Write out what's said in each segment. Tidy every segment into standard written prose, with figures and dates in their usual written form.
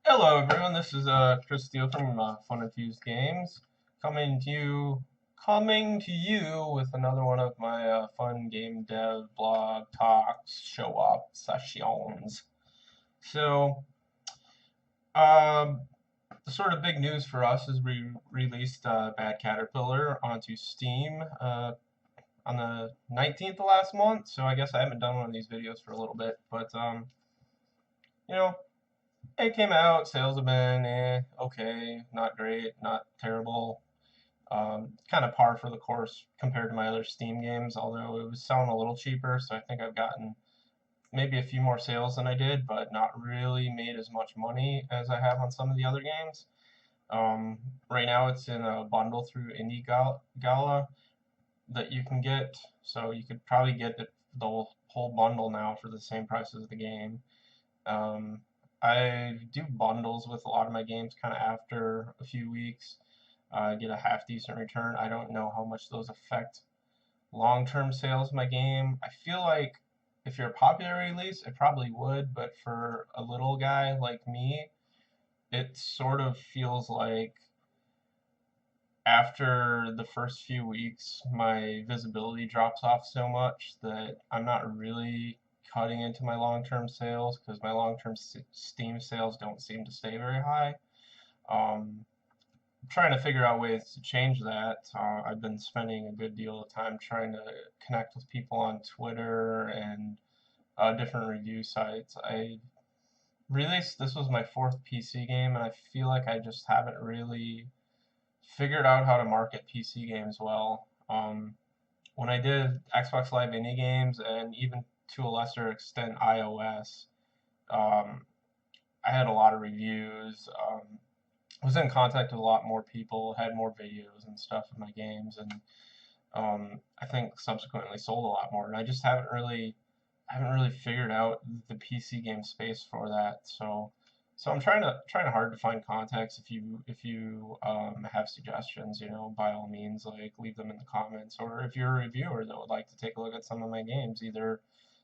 Hello everyone, this is Chris Steele from Fun Infused Games, coming to you, with another one of my fun game dev blog talks, show up sessions. So, um, the sort of big news for us is we released Bad Caterpillar onto Steam on the 19th of last month. So I guess I haven't done one of these videos for a little bit, but you know, it came out, sales have been okay, not great, not terrible. Kind of par for the course compared to my other Steam games, although it was selling a little cheaper, so I think I've gotten maybe a few more sales than I did, but not really made as much money as I have on some of the other games. Um, right now it's in a bundle through Indie Gala that you can get, so you could probably get the whole bundle now for the same price as the game. Um, I do bundles with a lot of my games kind of after a few weeks. Get a half decent return. I don't know how much those affect long-term sales of my game. I feel like if you're a popular release, it probably would, but for a little guy like me, it sort of feels like after the first few weeks, my visibility drops off so much that I'm not really cutting into my long-term sales because my long-term Steam sales don't seem to stay very high. I'm trying to figure out ways to change that. I've been spending a good deal of time trying to connect with people on Twitter and different review sites. This was my fourth PC game, and I feel like I just haven't really figured out how to market PC games well. When I did Xbox Live Indie Games and even to a lesser extent iOS, um, I had a lot of reviews. Was in contact with a lot more people, had more videos and stuff of my games, and I think subsequently sold a lot more. And I haven't really figured out the PC game space for that. So I'm trying hard to find contacts. If you have suggestions, by all means, like leave them in the comments. Or if you're a reviewer that would like to take a look at some of my games, either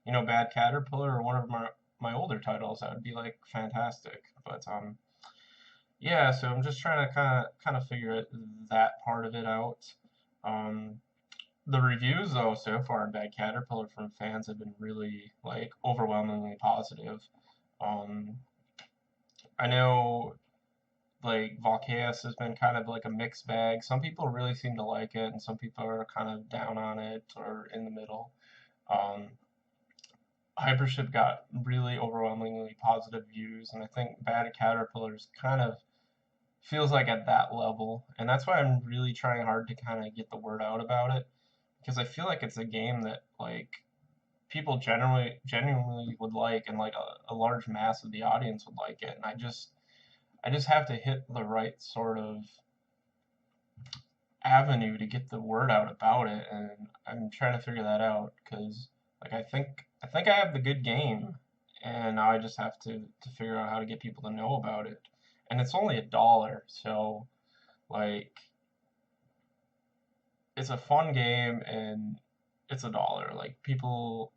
Bad Caterpillar or one of my older titles, that would be like fantastic. But yeah, so I'm just trying to kind of figure that part of it out. Um, the reviews though so far in Bad Caterpillar from fans have been really like overwhelmingly positive. Um, I know like Volcaius has been kind of like a mixed bag. Some people really seem to like it, and some people are kind of down on it or in the middle. Um, Hypership got really overwhelmingly positive views, and I think Bad Caterpillar's kind of feels like at that level, and that's why I'm really trying hard to kind of get the word out about it because I feel like it's a game that like people generally genuinely would like, and like a large mass of the audience would like it, and I just have to hit the right sort of avenue to get the word out about it, and I'm trying to figure that out because like I think I have the good game, and now I just have to figure out how to get people to know about it, and it's only $1, so like it's a fun game and it's $1. Like people,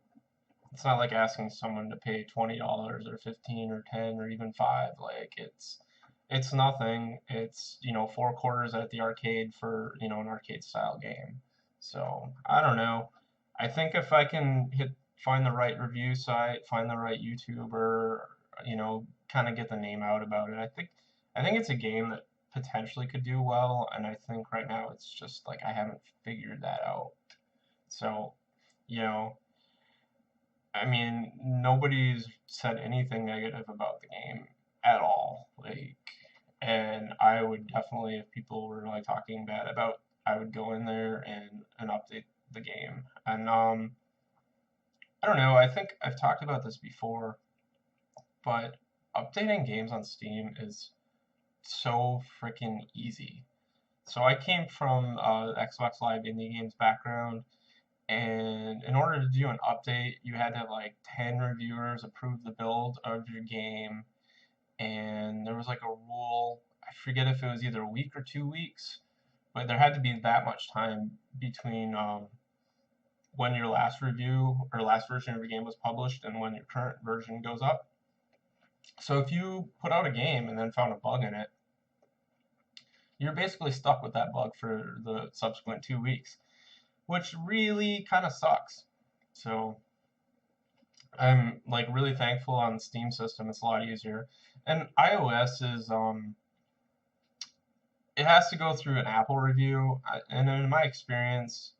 it's not like asking someone to pay $20 or 15 or 10 or even 5. Like it's nothing. It's 4 quarters at the arcade for an arcade style game. So I don't know. I think if I can find the right review site, find the right YouTuber, kind of get the name out about it. I think it's a game that potentially could do well, and I think right now it's just like I haven't figured that out. So, you know, I mean, nobody's said anything negative about the game at all. Like, and I would definitely, if people were like talking bad about, I would go in there and update the game. And I don't know. I think I've talked about this before, but updating games on Steam is so freaking easy. So I came from Xbox Live Indie Games background, and in order to do an update, you had to have like 10 reviewers approve the build of your game, and there was like a rule. I forget if it was either a week or 2 weeks, but there had to be that much time between when your last review or last version of your game was published and when your current version goes up. So if you put out a game and then found a bug in it, you're basically stuck with that bug for the subsequent 2 weeks, which really kind of sucks. So I'm like really thankful on the Steam system. It's a lot easier. And iOS is it has to go through an Apple review. And in my experience,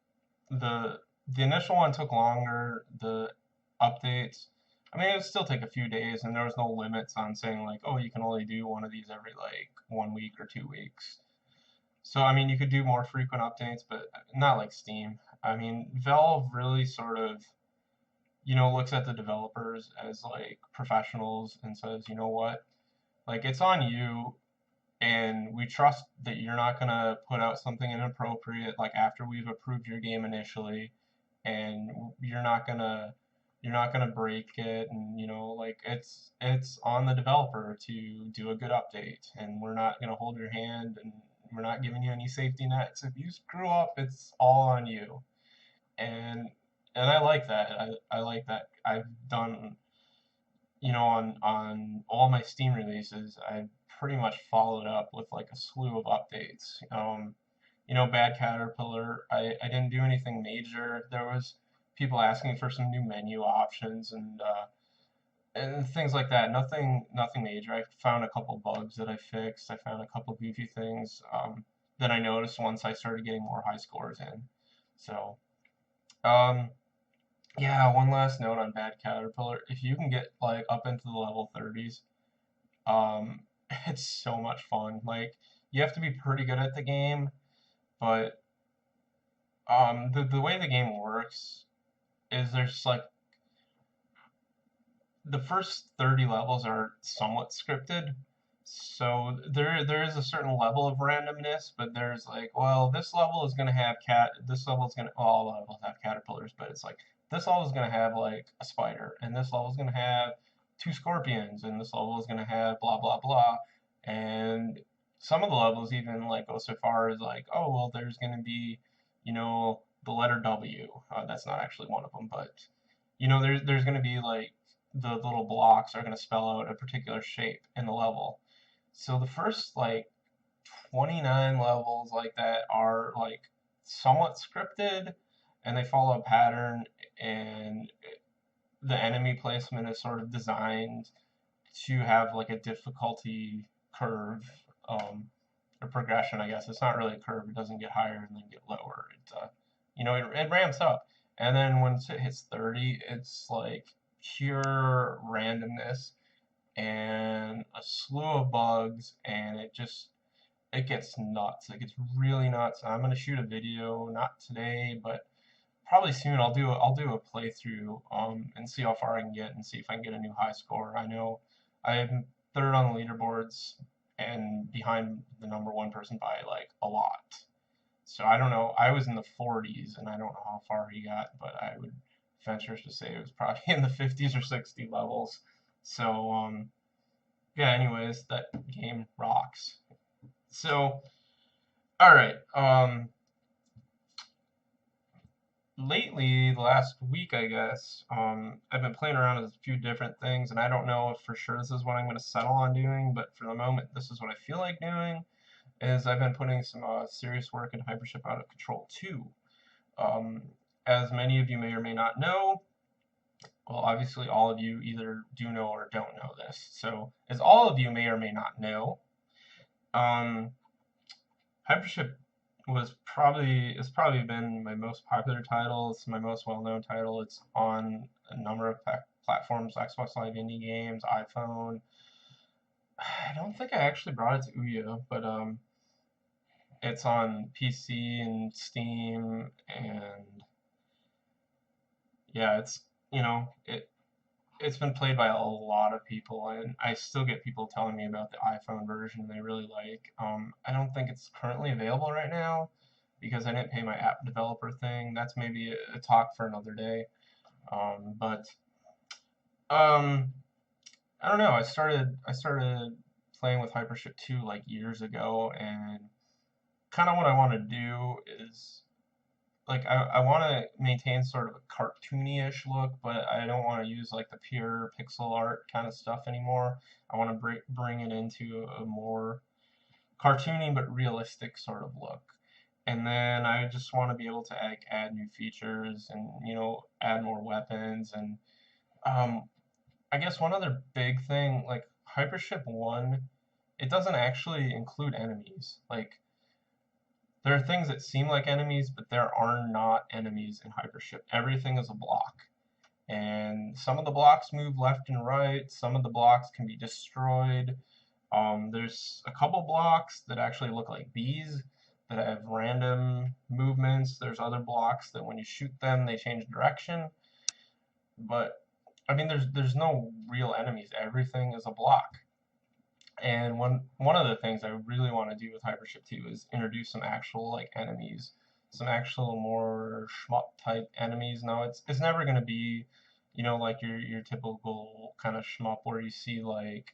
the the initial one took longer. The updates, I mean, it would still take a few days, and there was no limits on saying like, oh, you can only do one of these every like 1 week or 2 weeks. So I mean, you could do more frequent updates, but not like Steam. I mean, Valve really sort of, looks at the developers as like professionals and says, you know what, like it's on you, and we trust that you're not gonna put out something inappropriate like after we've approved your game initially, and you're not gonna break it, and like it's on the developer to do a good update, and we're not gonna hold your hand, and we're not giving you any safety nets. If you screw up, it's all on you. And and I like that. I like that. I've done, on all my Steam releases, I pretty much followed up with like a slew of updates. Bad Caterpillar, I didn't do anything major. There was people asking for some new menu options and things like that. Nothing major. I found a couple bugs that I fixed. I found a couple goofy things that I noticed once I started getting more high scores in. So, um, yeah, one last note on Bad Caterpillar. If you can get like up into the level 30s, um, it's so much fun. Like you have to be pretty good at the game, but the way the game works is there's like the first 30 levels are somewhat scripted. So there is a certain level of randomness, but there's like, well, this level is gonna have this level is gonna, well, all levels have caterpillars, but it's like this level is gonna have like a spider, and this level is gonna have two scorpions, and this level is gonna have blah blah blah. And some of the levels even like go so far as like, oh well, there's gonna be, the letter W. That's not actually one of them, but there's gonna be like the little blocks are going to spell out a particular shape in the level. So the first like 29 levels like that are like somewhat scripted, and they follow a pattern, and the enemy placement is sort of designed to have like a difficulty curve, or progression, I guess. It's not really a curve. It doesn't get higher and then get lower. It ramps up. And then once it hits 30, it's like pure randomness and a slew of bugs, and it gets nuts. It gets really nuts. I'm gonna shoot a video, not today, but probably soon. I'll do a playthrough and see how far I can get and see if I can get a new high score. I know I'm third on the leaderboards and behind the number one person by like a lot. So I don't know. I was in the 40s, and I don't know how far he got, but I would venture to say it was probably in the 50s or 60 levels. So yeah. Anyways, that game rocks. So all right. Lately, the last week, I guess, I've been playing around with a few different things, and I don't know if for sure this is what I'm going to settle on doing, but for the moment, this is what I feel like doing. Is I've been putting some serious work in Hypership Out of Control 2. Um, as many of you may or may not know, well, obviously all of you either do know or don't know this. So, as all of you may or may not know, um, Hypership it's probably been my most popular title. It's my most well-known title. It's on a number of platforms: Xbox Live Indie Games, iPhone. I don't think I actually brought it to Ouya, but it's on PC and Steam, and yeah, it's been played by a lot of people, and I still get people telling me about the iPhone version they really like. I don't think it's currently available right now because I didn't pay my app developer thing. That's maybe a talk for another day. But um, I don't know. I started playing with Hypership 2 like years ago, and kind of what I want to do is like I want to maintain sort of a cartoony-ish look, but I don't want to use like the pure pixel art kind of stuff anymore. I want to bring it into a more cartoony but realistic sort of look. And then I just want to be able to add new features and add more weapons and um, I guess one other big thing, like Hypership 1, it doesn't actually include enemies. Like there are things that seem like enemies, but there are not enemies in Hypership. Everything is a block. And some of the blocks move left and right, some of the blocks can be destroyed. There's a couple blocks that actually look like bees that have random movements. There's other blocks that when you shoot them, they change direction. But I mean, there's no real enemies. Everything is a block. And one of the things I really want to do with Hypership 2 is introduce some actual like enemies, some actual more shmup type enemies. Now it's never gonna be, like your typical kind of shmup where you see like,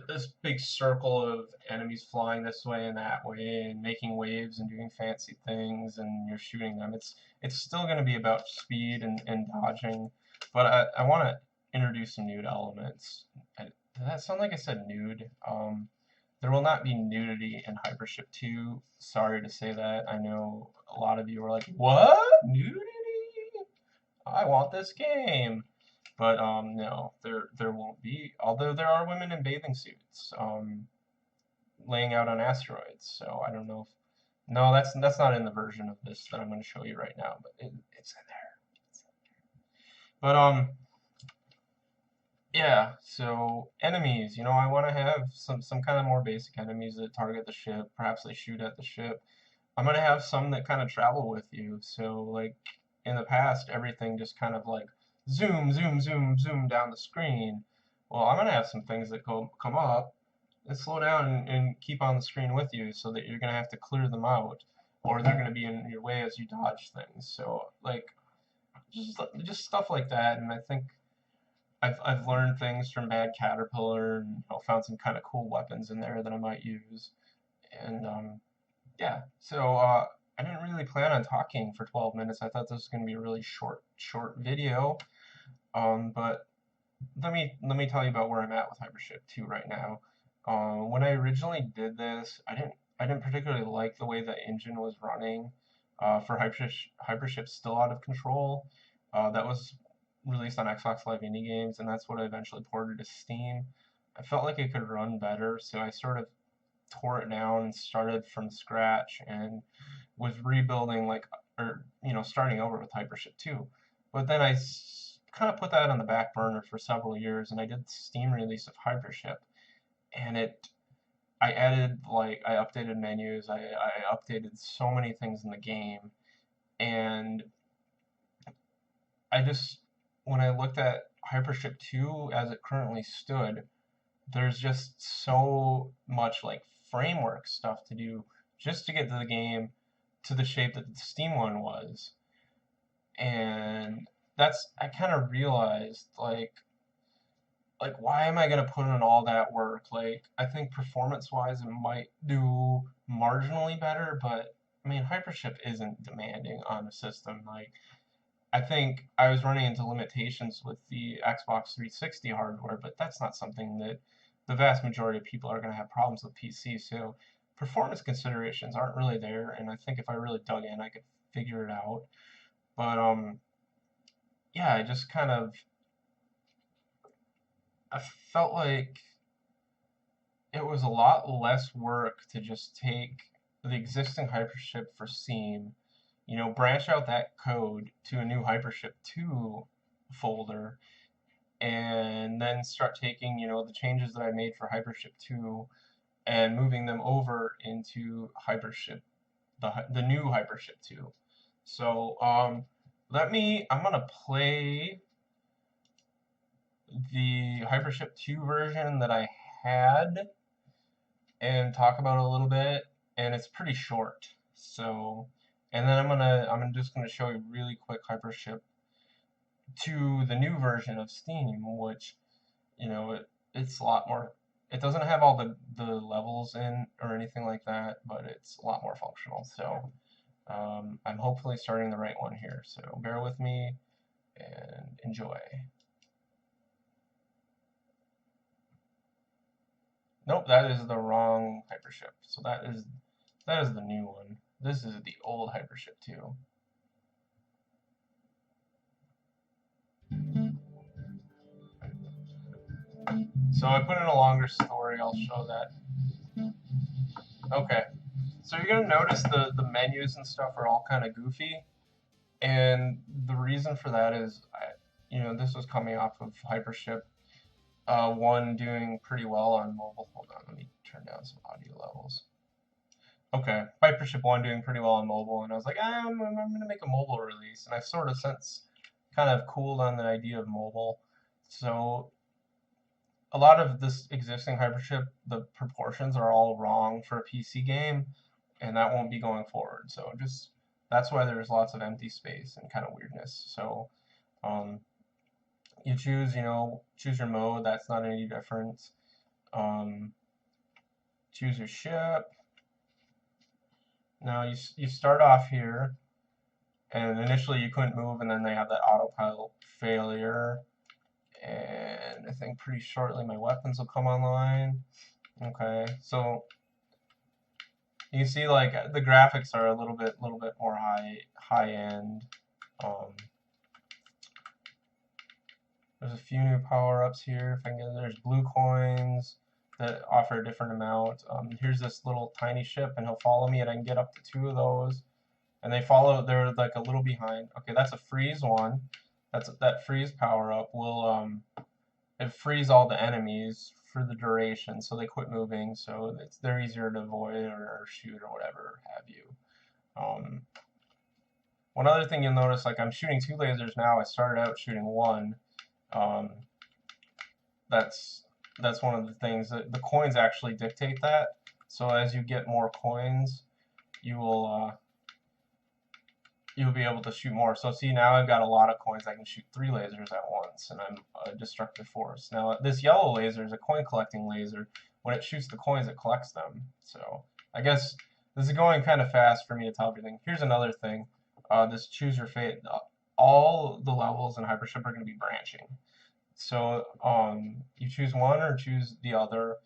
this big circle of enemies flying this way and that way and making waves and doing fancy things and you're shooting them. It's still gonna be about speed and dodging, but I want to introduce some new elements. Does that sound like I said nude? There will not be nudity in Hypership 2. Sorry to say that. I know a lot of you are like, what? Nudity? I want this game. But no, there won't be. Although there are women in bathing suits, laying out on asteroids. So I don't know if no, that's not in the version of this that I'm going to show you right now, but it's in there. But yeah, so enemies, I want to have some kind of more basic enemies that target the ship. Perhaps they shoot at the ship. I'm gonna have some that kind of travel with you. So like in the past, everything just kind of like zoom, zoom, zoom, zoom down the screen. Well, I'm gonna have some things that come up and slow down and keep on the screen with you, so that you're gonna have to clear them out, or they're gonna be in your way as you dodge things. So like just stuff like that, and I think I've learned things from Bad Caterpillar and found some kind of cool weapons in there that I might use. And yeah, so I didn't really plan on talking for 12 minutes. I thought this was going to be a really short video. But let me tell you about where I'm at with Hypership 2 right now. When I originally did this, I didn't particularly like the way the engine was running for Hypership Still Out of Control. That was released on Xbox Live Indie Games, and that's what I eventually ported to Steam. I felt like it could run better, so I sort of tore it down and started from scratch and was rebuilding like or starting over with Hypership 2. But then I kind of put that on the back burner for several years and I did the Steam release of Hypership and I updated menus, I updated so many things in the game and I just when I looked at Hypership 2 as it currently stood, there's just so much like framework stuff to do just to get to the game to the shape that the Steam one was. And that's I kind of realized like why am I gonna put in all that work? Like I think performance wise it might do marginally better, but I mean Hypership isn't demanding on a system. Like I think I was running into limitations with the Xbox 360 hardware, but that's not something that the vast majority of people are going to have problems with PC. So performance considerations aren't really there, and I think if I really dug in, I could figure it out. But yeah, I just kind of I felt like it was a lot less work to just take the existing Hypership for Steam, branch out that code to a new Hypership 2 folder, and then start taking, the changes that I made for Hypership 2 and moving them over into Hypership, the new Hypership 2. So I'm gonna play the Hypership 2 version that I had and talk about it a little bit, and it's pretty short. So, and then I'm just gonna show you really quick Hypership to the new version of Steam, which it's a lot more. It doesn't have all the levels in or anything like that, but it's a lot more functional. So I'm hopefully starting the right one here, so bear with me and enjoy. Nope, that is the wrong Hypership. So that is the new one. This is the old Hypership 2. So I put in a longer story, I'll show that. Okay, so you're gonna notice the menus and stuff are all kind of goofy, and the reason for that is, this was coming off of Hypership 1 doing pretty well on mobile. Hold on, let me turn down some audio levels. Okay, Hypership 1 doing pretty well on mobile, and I was like, I'm gonna make a mobile release, and I've sort of since kind of cooled on the idea of mobile. So a lot of this existing Hypership, the proportions are all wrong for a PC game, and that won't be going forward. So just that's why there's lots of empty space and kind of weirdness. So you choose your mode. That's not any different. Choose your ship. Now you start off here, and initially you couldn't move, and then they have that autopilot failure. And I think pretty shortly my weapons will come online. Okay, so you can see like the graphics are a little bit more high end. There's a few new power-ups here. If I can get, there's blue coins that offer a different amount. Here's this little tiny ship, and he'll follow me, and I can get up to 2 of those. And they're like a little behind. Okay, that's a freeze one. That freeze power-up will it frees all the enemies for the duration, so they quit moving. So they're easier to avoid or shoot or whatever have you. One other thing you'll notice, like I'm shooting 2 lasers now. I started out shooting 1. That's one of the things that the coins actually dictate that. So as you get more coins, you'll be able to shoot more. So see, now I've got a lot of coins. I can shoot 3 lasers at once, and I'm a destructive force. Now this yellow laser is a coin collecting laser. When it shoots the coins, it collects them. So I guess this is going kind of fast for me to tell everything. Here's another thing. This choose your fate. All the levels in Hypership are going to be branching. So you choose one or choose the other,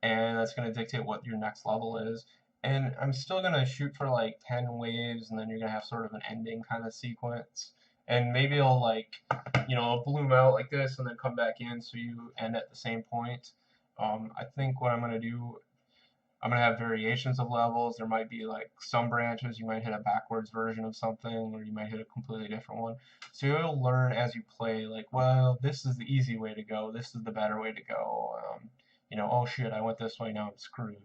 and that's going to dictate what your next level is. And I'm still going to shoot for like 10 waves, and then you're going to have sort of an ending kind of sequence. And maybe it'll bloom out like this and then come back in so you end at the same point. I think what I'm going to do, I'm going to have variations of levels. There might be like some branches, you might hit a backwards version of something, or you might hit a completely different one. So you'll learn as you play, like, well, this is the easy way to go, this is the better way to go. Oh shit, I went this way, now I'm screwed.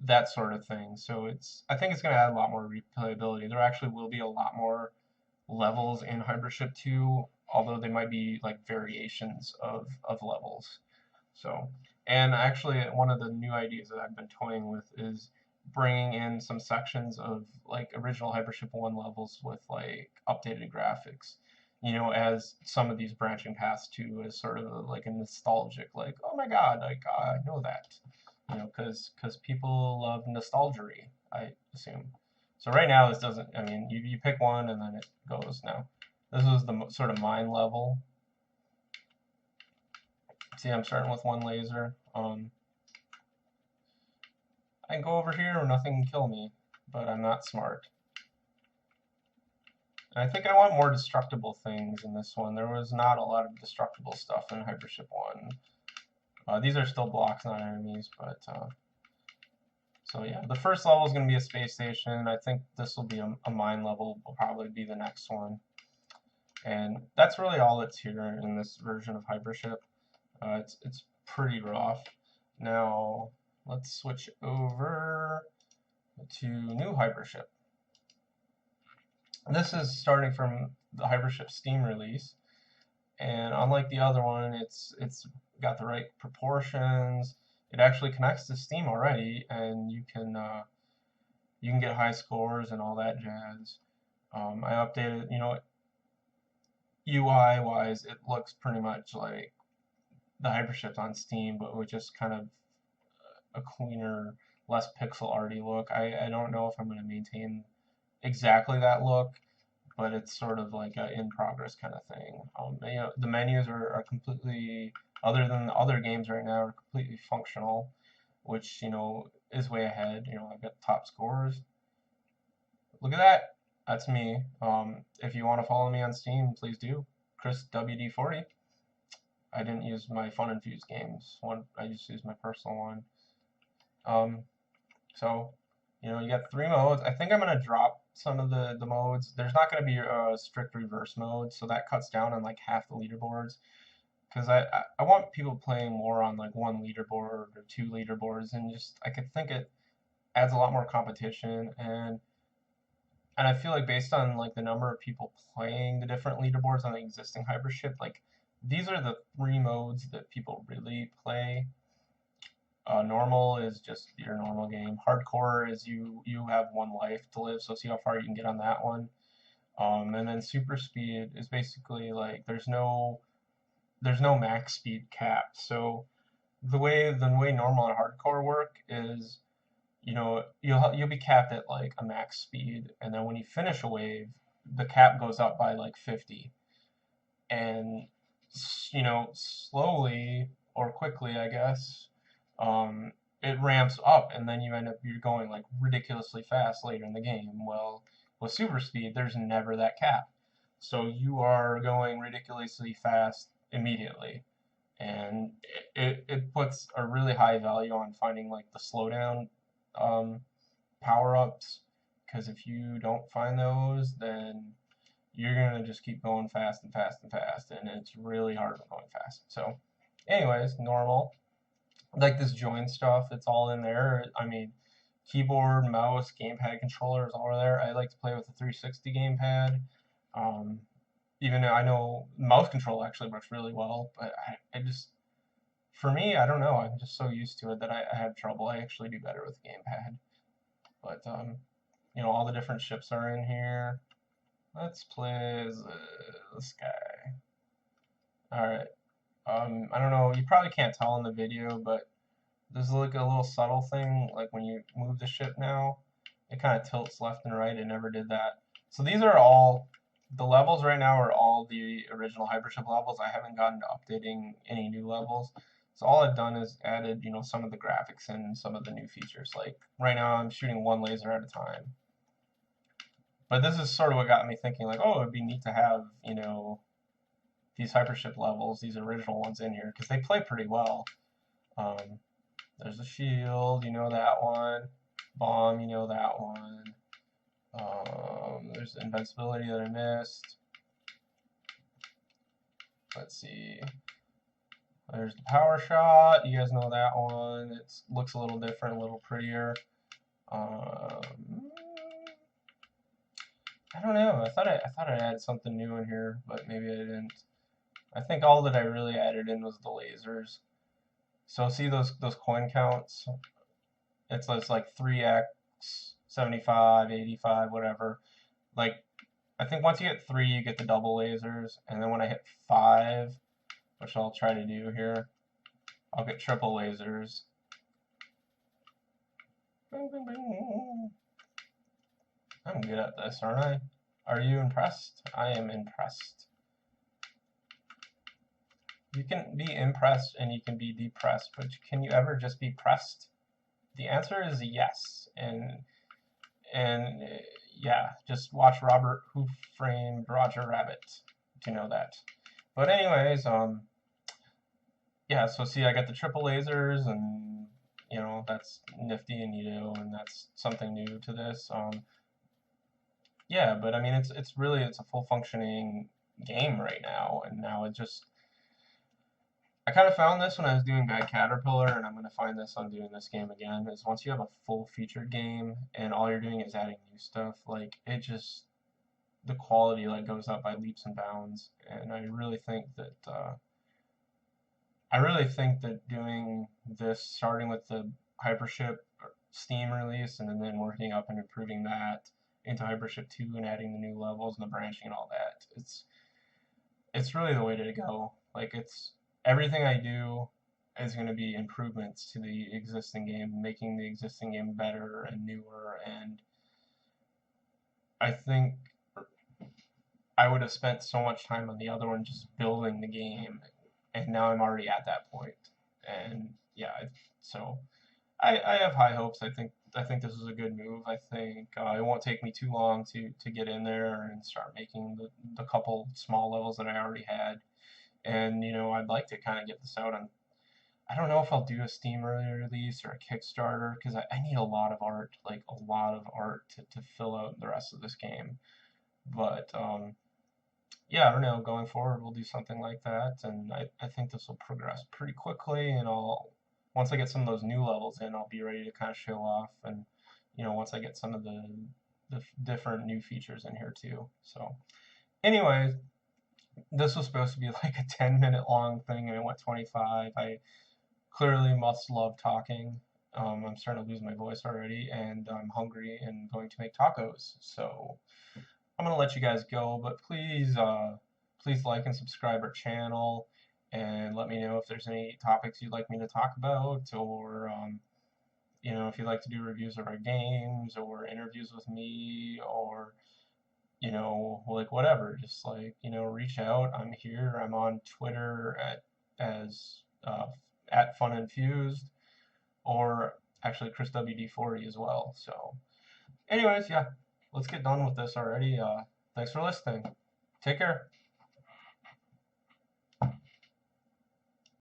That sort of thing. So I think it's going to add a lot more replayability. There actually will be a lot more levels in Hypership 2, although they might be like variations of levels. So, and actually one of the new ideas that I've been toying with is bringing in some sections of like original Hypership 1 levels with like updated graphics. As some of these branching paths too, as sort of like a nostalgic, like, oh my god, like I know that, because people love nostalgia, I assume. So right now this doesn't, I mean, you pick one and then it goes now. This is the sort of mine level. See, I'm starting with 1 laser. I can go over here and nothing can kill me, but I'm not smart. And I think I want more destructible things in this one. There was not a lot of destructible stuff in Hypership 1. These are still blocks, not enemies, but so yeah, the first level is going to be a space station. I think this will be a mine level, will probably be the next one. And that's really all that's here in this version of Hypership. It's pretty rough. Now let's switch over to new Hypership. This is starting from the Hypership Steam release, and unlike the other one, it's got the right proportions. It actually connects to Steam already, and you can get high scores and all that jazz. I updated, UI wise, it looks pretty much like the Hyperships on Steam, but with just kind of a cleaner, less pixel arty look. I don't know if I'm going to maintain exactly that look, but it's sort of like a in progress kind of thing. The menus are completely, other than the other games right now, are completely functional, which is way ahead. I've got top scores. Look at that. That's me. If you want to follow me on Steam, please do. Chris WD40. I didn't use my Fun Infused Games one. I just used my personal one. Um, so, you got 3 modes. I think I'm gonna drop some of the modes. There's not gonna be a strict reverse mode, so that cuts down on like half the leaderboards. Because I want people playing more on like 1 leaderboard or 2 leaderboards, and just I could think it adds a lot more competition, and I feel like based on like the number of people playing the different leaderboards on the existing Hypership, like these are the 3 modes that people really play. Normal is just your normal game. Hardcore is you have 1 life to live, so see how far you can get on that one. And then super speed is basically like there's no max speed cap. So the way normal and hardcore work is you'll be capped at like a max speed, and then when you finish a wave, the cap goes up by like 50, and slowly or quickly, I guess, it ramps up, and then you're going like ridiculously fast later in the game. Well, with super speed, there's never that cap, so you are going ridiculously fast immediately, and it puts a really high value on finding like the slowdown um, power ups, because if you don't find those, then you're gonna just keep going fast and fast and fast, and it's really hard going fast. So, anyways, normal. Like this join stuff, it's all in there. I mean, keyboard, mouse, gamepad controller is all there. I like to play with the 360 gamepad. Um, Even though I know mouse control actually works really well, but I just, for me, I don't know. I'm just so used to it that I have trouble. I actually do better with gamepad. But all the different ships are in here. Let's play as this guy. All right. I don't know. You probably can't tell in the video, but there's like a little subtle thing. Like when you move the ship now, it kind of tilts left and right. It never did that. So these are all the levels right now are all the original Hypership levels. I haven't gotten to updating any new levels. So all I've done is added, some of the graphics and some of the new features. Like right now I'm shooting 1 laser at a time. But this is sort of what got me thinking, like, oh, it'd be neat to have, these Hypership levels, these original ones in here, because they play pretty well. There's a shield, that one. Bomb, that one. There's invincibility that I missed. Let's see. There's the power shot. You guys know that one. It looks a little different, a little prettier. I don't know. I thought I added something new in here, but maybe I didn't. I think all that I really added in was the lasers. So see those coin counts? It's like 3x, 75, 85, whatever. Like, I think once you hit 3, you get the double lasers, and then when I hit 5, which I'll try to do here, I'll get triple lasers. Bing, bing, bing. I'm good at this, aren't I? Are you impressed? I am impressed. You can be impressed and you can be depressed, but can you ever just be pressed? The answer is yes, and yeah, just watch Robert Who Framed Roger Rabbit to know that. But anyways, yeah, so see, I got the triple lasers, and that's nifty and neato, and that's something new to this. Yeah, but I mean, it's really a full functioning game right now, and now it just. I kind of found this when I was doing Bad Caterpillar, and I'm going to find this on doing this game again, is once you have a full-featured game and all you're doing is adding new stuff, like, it just, the quality, like, goes up by leaps and bounds, and I really think that doing this, starting with the Hypership Steam release, and then working up and improving that into Hypership 2 and adding the new levels and the branching and all that, it's really the way to go. Like, everything I do is going to be improvements to the existing game, making the existing game better and newer, and I think I would have spent so much time on the other one just building the game, and now I'm already at that point. And yeah, so I have high hopes. I think this is a good move. I think it won't take me too long to get in there and start making the couple small levels that I already had. And I'd like to kind of get this out on. I don't know if I'll do a Steam early release or a Kickstarter because I need a lot of art, like a lot of art to fill out the rest of this game. But yeah, I don't know. Going forward, we'll do something like that, and I think this will progress pretty quickly. And once I get some of those new levels in, I'll be ready to kind of show off. And once I get some of the different new features in here too. So, anyways, this was supposed to be like a 10-minute long thing, and it went 25. I clearly must love talking. I'm starting to lose my voice already, and I'm hungry and going to make tacos. So. I'm gonna let you guys go, but please like and subscribe our channel, and let me know if there's any topics you'd like me to talk about, or if you'd like to do reviews of our games or interviews with me, or like whatever. Just like reach out. I'm here. I'm on Twitter as at FunInfused, or actually ChrisWD40 as well. So, anyways, yeah, let's get done with this already. Thanks for listening. Take care.